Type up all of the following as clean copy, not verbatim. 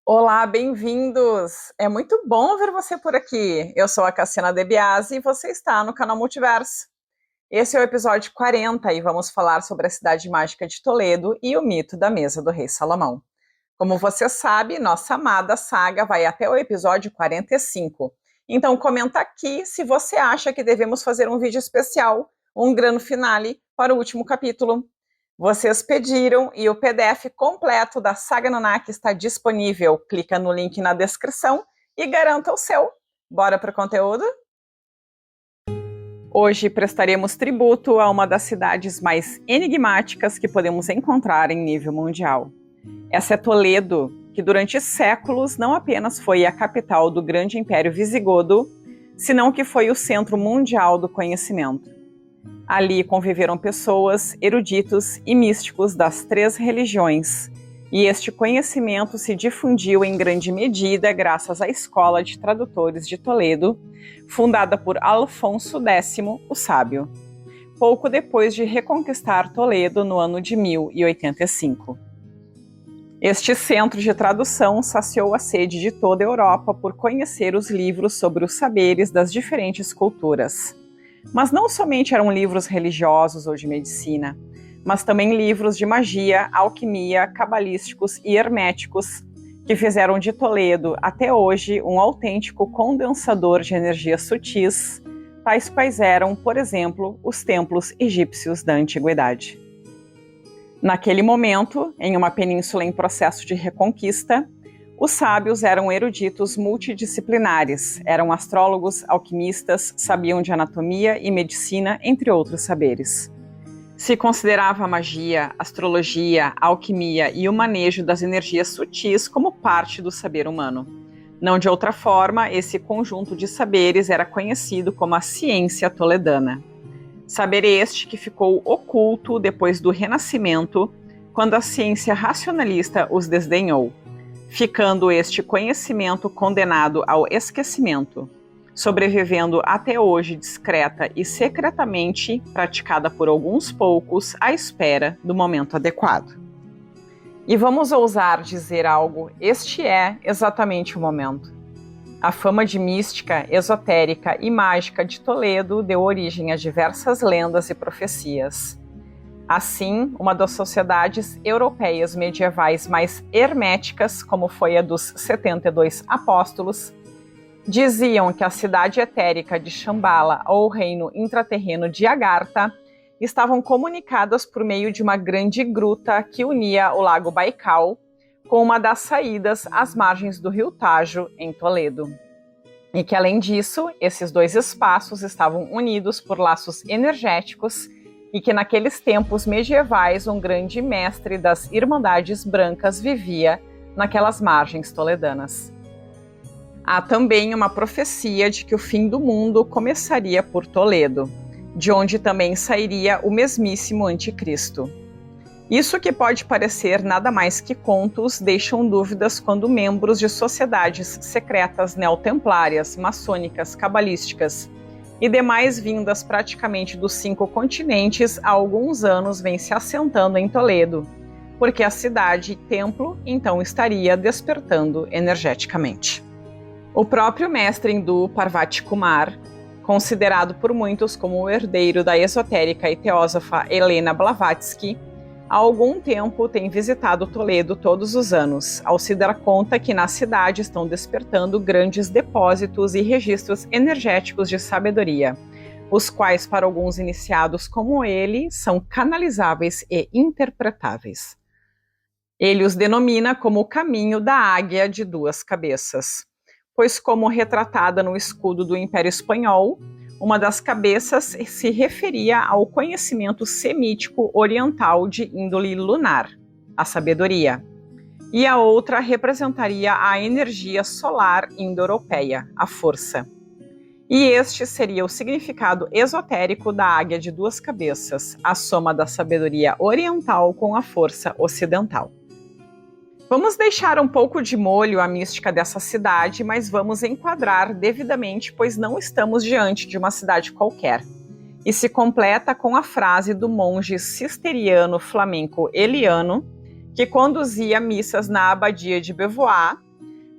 Olá, bem-vindos! É muito bom ver você por aqui. Eu sou a Cassiana De Biasi e você está no canal Multiverso. Esse é o episódio 40 e vamos falar sobre a cidade mágica de Toledo e o mito da mesa do rei Salomão. Como você sabe, nossa amada saga vai até o episódio 45. Então comenta aqui se você acha que devemos fazer um vídeo especial, um grande finale para o último capítulo. Vocês pediram e o PDF completo da Saga Anunnaki está disponível. Clica no link na descrição e garanta o seu. Bora para o conteúdo? Hoje prestaremos tributo a uma das cidades mais enigmáticas que podemos encontrar em nível mundial. Essa é Toledo, que durante séculos não apenas foi a capital do grande Império Visigodo, senão que foi o centro mundial do conhecimento. Ali conviveram pessoas, eruditos e místicos das três religiões, e este conhecimento se difundiu em grande medida graças à Escola de Tradutores de Toledo, fundada por Alfonso X, o Sábio, pouco depois de reconquistar Toledo no ano de 1085. Este centro de tradução saciou a sede de toda a Europa por conhecer os livros sobre os saberes das diferentes culturas. Mas não somente eram livros religiosos ou de medicina, mas também livros de magia, alquimia, cabalísticos e herméticos, que fizeram de Toledo, até hoje, um autêntico condensador de energias sutis, tais quais eram, por exemplo, os templos egípcios da antiguidade. Naquele momento, em uma península em processo de reconquista, os sábios eram eruditos multidisciplinares, eram astrólogos, alquimistas, sabiam de anatomia e medicina, entre outros saberes. Se considerava a magia, astrologia, alquimia e o manejo das energias sutis como parte do saber humano. Não de outra forma, esse conjunto de saberes era conhecido como a ciência toledana. Saber este que ficou oculto depois do Renascimento, quando a ciência racionalista os desdenhou, ficando este conhecimento condenado ao esquecimento, sobrevivendo até hoje discreta e secretamente praticada por alguns poucos à espera do momento adequado. E vamos ousar dizer algo, este é exatamente o momento. A fama de mística, esotérica e mágica de Toledo deu origem a diversas lendas e profecias. Assim, uma das sociedades europeias medievais mais herméticas, como foi a dos 72 apóstolos, diziam que a cidade etérica de Shambhala ou o reino intraterreno de Agartha estavam comunicadas por meio de uma grande gruta que unia o lago Baikal com uma das saídas às margens do rio Tajo, em Toledo. E que, além disso, esses dois espaços estavam unidos por laços energéticos e que naqueles tempos medievais um grande mestre das Irmandades Brancas vivia naquelas margens toledanas. Há também uma profecia de que o fim do mundo começaria por Toledo, de onde também sairia o mesmíssimo Anticristo. Isso que pode parecer nada mais que contos deixam dúvidas quando membros de sociedades secretas neotemplárias, maçônicas, cabalísticas e demais vindas praticamente dos 5 continentes há alguns anos vêm se assentando em Toledo, porque a cidade-templo então estaria despertando energeticamente. O próprio mestre hindu Parvati Kumar, considerado por muitos como o herdeiro da esotérica e teósofa Helena Blavatsky, há algum tempo tem visitado Toledo todos os anos, ao se dar conta que na cidade estão despertando grandes depósitos e registros energéticos de sabedoria, os quais, para alguns iniciados como ele, são canalizáveis e interpretáveis. Ele os denomina como o caminho da águia de 2 cabeças, pois, como retratada no escudo do Império Espanhol, uma das cabeças se referia ao conhecimento semítico oriental de índole lunar, a sabedoria, e a outra representaria a energia solar indo-europeia, a força. E este seria o significado esotérico da águia de 2 cabeças, a soma da sabedoria oriental com a força ocidental. Vamos deixar um pouco de molho a mística dessa cidade, mas vamos enquadrar devidamente, pois não estamos diante de uma cidade qualquer. E se completa com a frase do monge cisteriano flamenco Eliano, que conduzia missas na abadia de Beauvoir,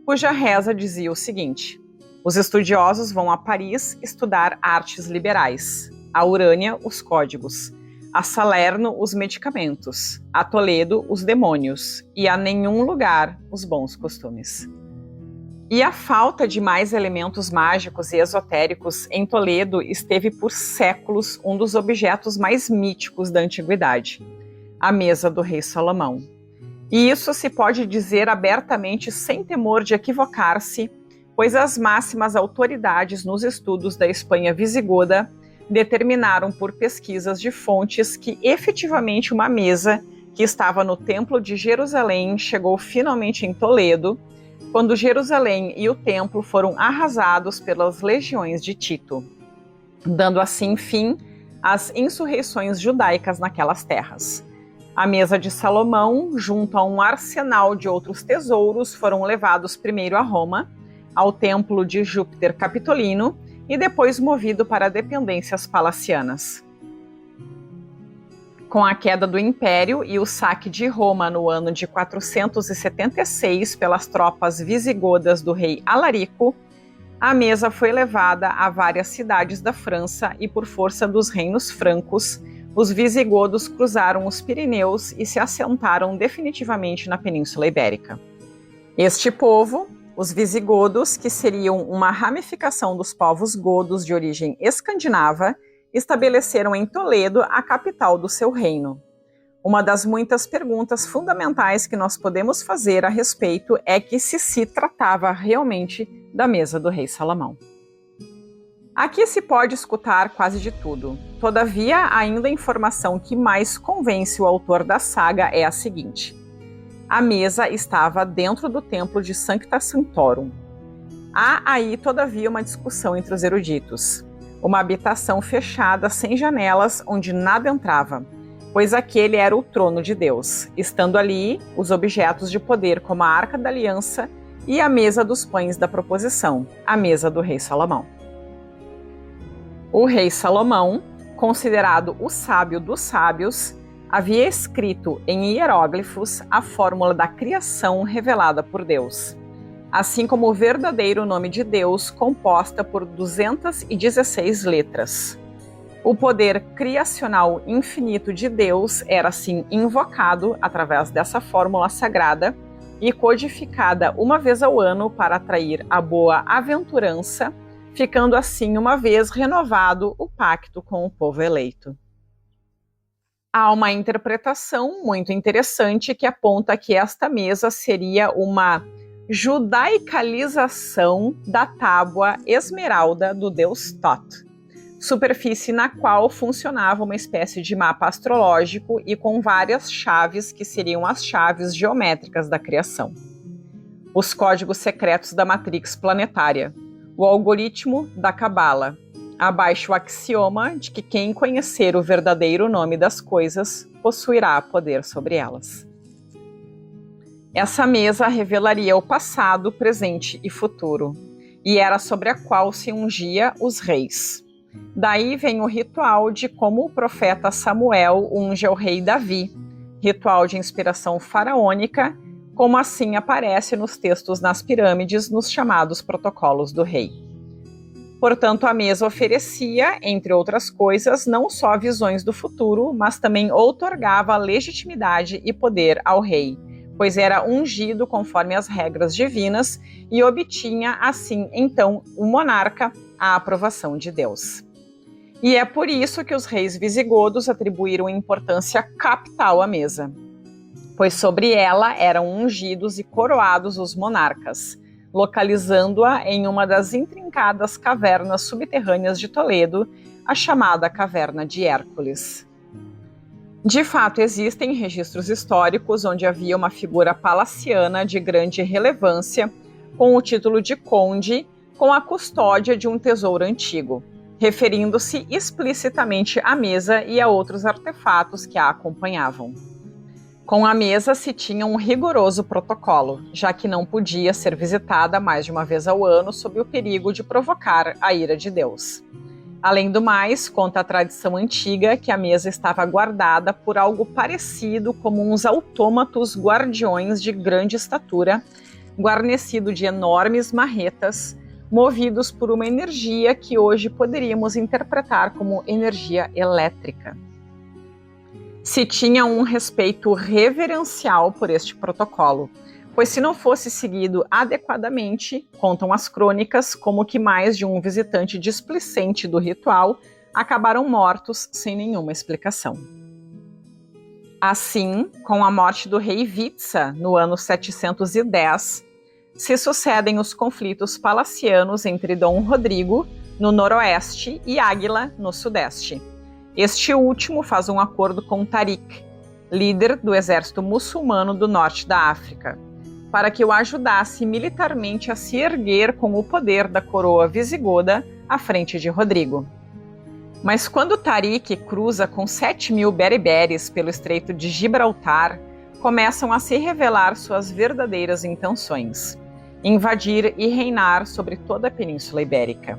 cuja reza dizia o seguinte: os estudiosos vão a Paris estudar artes liberais, a Urânia os códigos, a Salerno os medicamentos, a Toledo os demônios e a nenhum lugar os bons costumes. E a falta de mais elementos mágicos e esotéricos em Toledo esteve por séculos um dos objetos mais míticos da antiguidade, a mesa do rei Salomão. E isso se pode dizer abertamente sem temor de equivocar-se, pois as máximas autoridades nos estudos da Espanha visigoda determinaram por pesquisas de fontes que efetivamente uma mesa que estava no Templo de Jerusalém chegou finalmente em Toledo, quando Jerusalém e o templo foram arrasados pelas legiões de Tito, dando assim fim às insurreições judaicas naquelas terras. A mesa de Salomão, junto a um arsenal de outros tesouros, foram levados primeiro a Roma, ao templo de Júpiter Capitolino, e depois movido para dependências palacianas. Com a queda do Império e o saque de Roma no ano de 476 pelas tropas visigodas do rei Alarico, a mesa foi levada a várias cidades da França e, por força dos reinos francos, os visigodos cruzaram os Pirineus e se assentaram definitivamente na Península Ibérica. Este povo, os visigodos, que seriam uma ramificação dos povos godos de origem escandinava, estabeleceram em Toledo a capital do seu reino. Uma das muitas perguntas fundamentais que nós podemos fazer a respeito é que se tratava realmente da mesa do rei Salomão. Aqui se pode escutar quase de tudo. Todavia, ainda a informação que mais convence o autor da saga é a seguinte: a mesa estava dentro do templo de Sancta Sanctorum. Há aí, todavia, uma discussão entre os eruditos. Uma habitação fechada, sem janelas, onde nada entrava, pois aquele era o trono de Deus, estando ali os objetos de poder como a Arca da Aliança e a mesa dos pães da proposição, a mesa do rei Salomão. O rei Salomão, considerado o sábio dos sábios, havia escrito em hieróglifos a fórmula da criação revelada por Deus, assim como o verdadeiro nome de Deus, composta por 216 letras. O poder criacional infinito de Deus era assim invocado através dessa fórmula sagrada e codificada uma vez ao ano para atrair a boa aventurança, ficando assim uma vez renovado o pacto com o povo eleito. Há uma interpretação muito interessante que aponta que esta mesa seria uma judaicalização da tábua esmeralda do deus Thoth, superfície na qual funcionava uma espécie de mapa astrológico e com várias chaves que seriam as chaves geométricas da criação. Os códigos secretos da matrix planetária, o algoritmo da Cabala, abaixo o axioma de que quem conhecer o verdadeiro nome das coisas possuirá poder sobre elas. Essa mesa revelaria o passado, presente e futuro, e era sobre a qual se ungia os reis. Daí vem o ritual de como o profeta Samuel unge o rei Davi, ritual de inspiração faraônica, como assim aparece nos textos nas pirâmides, nos chamados protocolos do rei. Portanto, a mesa oferecia, entre outras coisas, não só visões do futuro, mas também outorgava legitimidade e poder ao rei, pois era ungido conforme as regras divinas e obtinha, assim, então, o monarca a aprovação de Deus. E é por isso que os reis visigodos atribuíram importância capital à mesa, pois sobre ela eram ungidos e coroados os monarcas, localizando-a em uma das intrincadas cavernas subterrâneas de Toledo, a chamada Caverna de Hércules. De fato, existem registros históricos onde havia uma figura palaciana de grande relevância, com o título de conde, com a custódia de um tesouro antigo, referindo-se explicitamente à mesa e a outros artefatos que a acompanhavam. Com a mesa se tinha um rigoroso protocolo, já que não podia ser visitada mais de uma vez ao ano sob o perigo de provocar a ira de Deus. Além do mais, conta a tradição antiga que a mesa estava guardada por algo parecido como uns autômatos guardiões de grande estatura, guarnecido de enormes marretas, movidos por uma energia que hoje poderíamos interpretar como energia elétrica. Se tinha um respeito reverencial por este protocolo, pois se não fosse seguido adequadamente, contam as crônicas, como que mais de um visitante displicente do ritual acabaram mortos sem nenhuma explicação. Assim, com a morte do rei Witsa no ano 710, se sucedem os conflitos palacianos entre Dom Rodrigo, no noroeste, e Águila, no sudeste. Este último faz um acordo com Tariq, líder do exército muçulmano do norte da África, para que o ajudasse militarmente a se erguer com o poder da coroa visigoda à frente de Rodrigo. Mas quando Tariq cruza com 7.000 bereberes pelo Estreito de Gibraltar, começam a se revelar suas verdadeiras intenções: invadir e reinar sobre toda a Península Ibérica.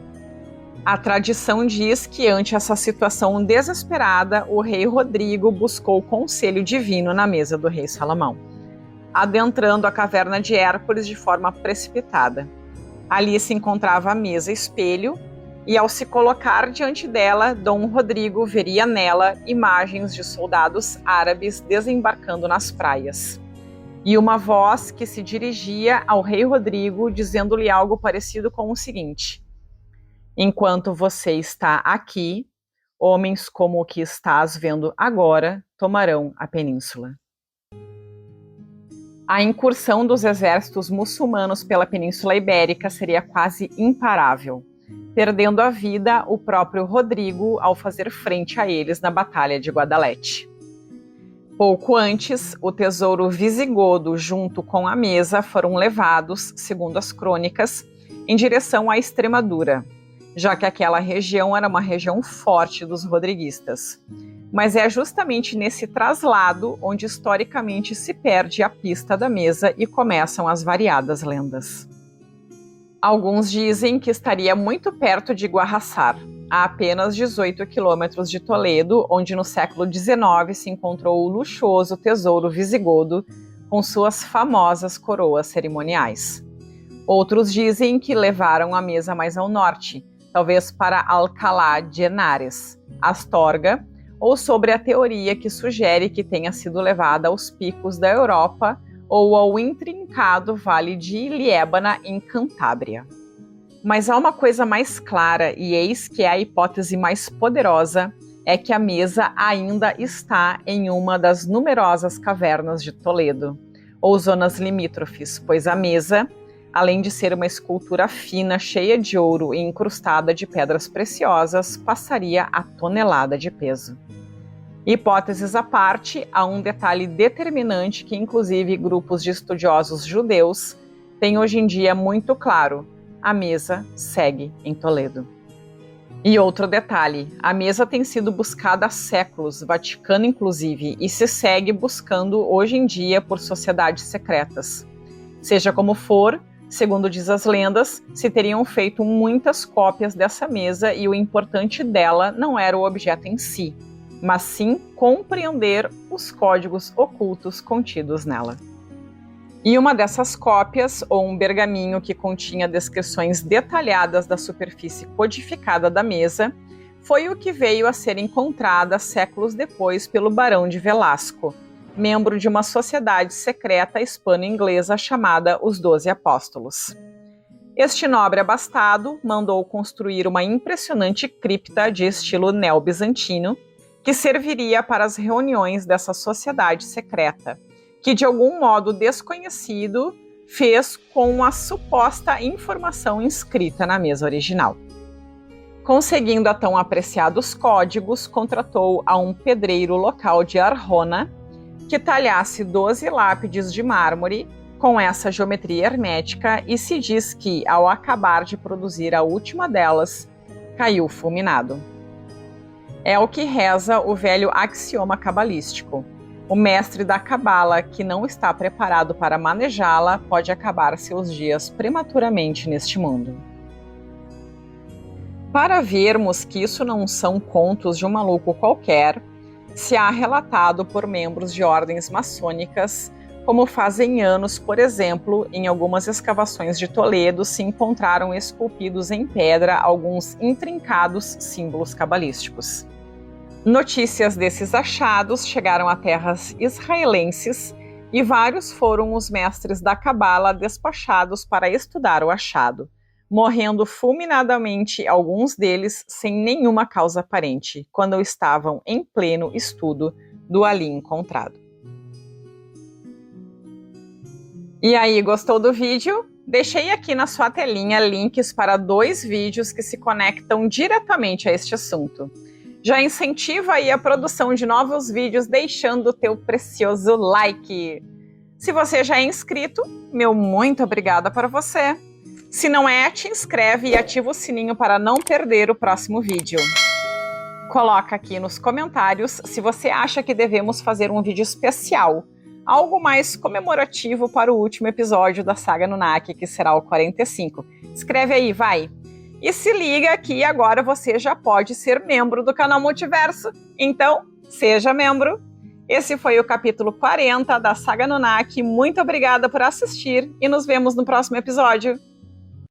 A tradição diz que, ante essa situação desesperada, o rei Rodrigo buscou conselho divino na mesa do rei Salomão, adentrando a caverna de Hércules de forma precipitada. Ali se encontrava a mesa espelho, e ao se colocar diante dela, Dom Rodrigo veria nela imagens de soldados árabes desembarcando nas praias. E uma voz que se dirigia ao rei Rodrigo, dizendo-lhe algo parecido com o seguinte: enquanto você está aqui, homens como o que estás vendo agora tomarão a península. A incursão dos exércitos muçulmanos pela Península Ibérica seria quase imparável, perdendo a vida o próprio Rodrigo ao fazer frente a eles na Batalha de Guadalete. Pouco antes, o tesouro visigodo junto com a mesa foram levados, segundo as crônicas, em direção à Extremadura, já que aquela região era uma região forte dos rodriguistas. Mas é justamente nesse traslado onde historicamente se perde a pista da mesa e começam as variadas lendas. Alguns dizem que estaria muito perto de Guarraçar, a apenas 18 quilômetros de Toledo, onde no século XIX se encontrou o luxuoso tesouro visigodo com suas famosas coroas cerimoniais. Outros dizem que levaram a mesa mais ao norte, talvez para Alcalá de Henares, Astorga, ou sobre a teoria que sugere que tenha sido levada aos picos da Europa ou ao intrincado Vale de Liébana, em Cantábria. Mas há uma coisa mais clara, e eis que é a hipótese mais poderosa, é que a mesa ainda está em uma das numerosas cavernas de Toledo, ou zonas limítrofes, pois a mesa, além de ser uma escultura fina, cheia de ouro e incrustada de pedras preciosas, passaria a tonelada de peso. Hipóteses à parte, há um detalhe determinante que inclusive grupos de estudiosos judeus têm hoje em dia muito claro: a mesa segue em Toledo. E outro detalhe, a mesa tem sido buscada há séculos, Vaticano inclusive, e se segue buscando hoje em dia por sociedades secretas. Seja como for, segundo diz as lendas, se teriam feito muitas cópias dessa mesa e o importante dela não era o objeto em si, mas sim compreender os códigos ocultos contidos nela. E uma dessas cópias, ou um pergaminho que continha descrições detalhadas da superfície codificada da mesa, foi o que veio a ser encontrada séculos depois pelo Barão de Velasco, membro de uma sociedade secreta hispano-inglesa chamada os 12 Apóstolos. Este nobre abastado mandou construir uma impressionante cripta de estilo neobizantino, que serviria para as reuniões dessa sociedade secreta, que de algum modo desconhecido fez com a suposta informação inscrita na mesa original. Conseguindo a tão apreciados códigos, contratou a um pedreiro local de Arjona que talhasse 12 lápides de mármore com essa geometria hermética, e se diz que, ao acabar de produzir a última delas, caiu fulminado. É o que reza o velho axioma cabalístico: o mestre da cabala que não está preparado para manejá-la pode acabar seus dias prematuramente neste mundo. Para vermos que isso não são contos de um maluco qualquer, se há relatado por membros de ordens maçônicas como fazem anos, por exemplo, em algumas escavações de Toledo se encontraram esculpidos em pedra alguns intrincados símbolos cabalísticos. Notícias desses achados chegaram a terras israelenses e vários foram os mestres da cabala despachados para estudar o achado, morrendo fulminadamente alguns deles sem nenhuma causa aparente, quando estavam em pleno estudo do ali encontrado. E aí, gostou do vídeo? Deixei aqui na sua telinha links para 2 vídeos que se conectam diretamente a este assunto. Já incentiva aí a produção de novos vídeos deixando o teu precioso like. Se você já é inscrito, meu muito obrigada para você. Se não é, te inscreve e ativa o sininho para não perder o próximo vídeo. Coloca aqui nos comentários se você acha que devemos fazer um vídeo especial, algo mais comemorativo para o último episódio da Saga Anunnaki, que será o 45. Escreve aí, vai! E se liga que agora você já pode ser membro do canal Multiverso. Então, seja membro! Esse foi o capítulo 40 da Saga Anunnaki. Muito obrigada por assistir e nos vemos no próximo episódio.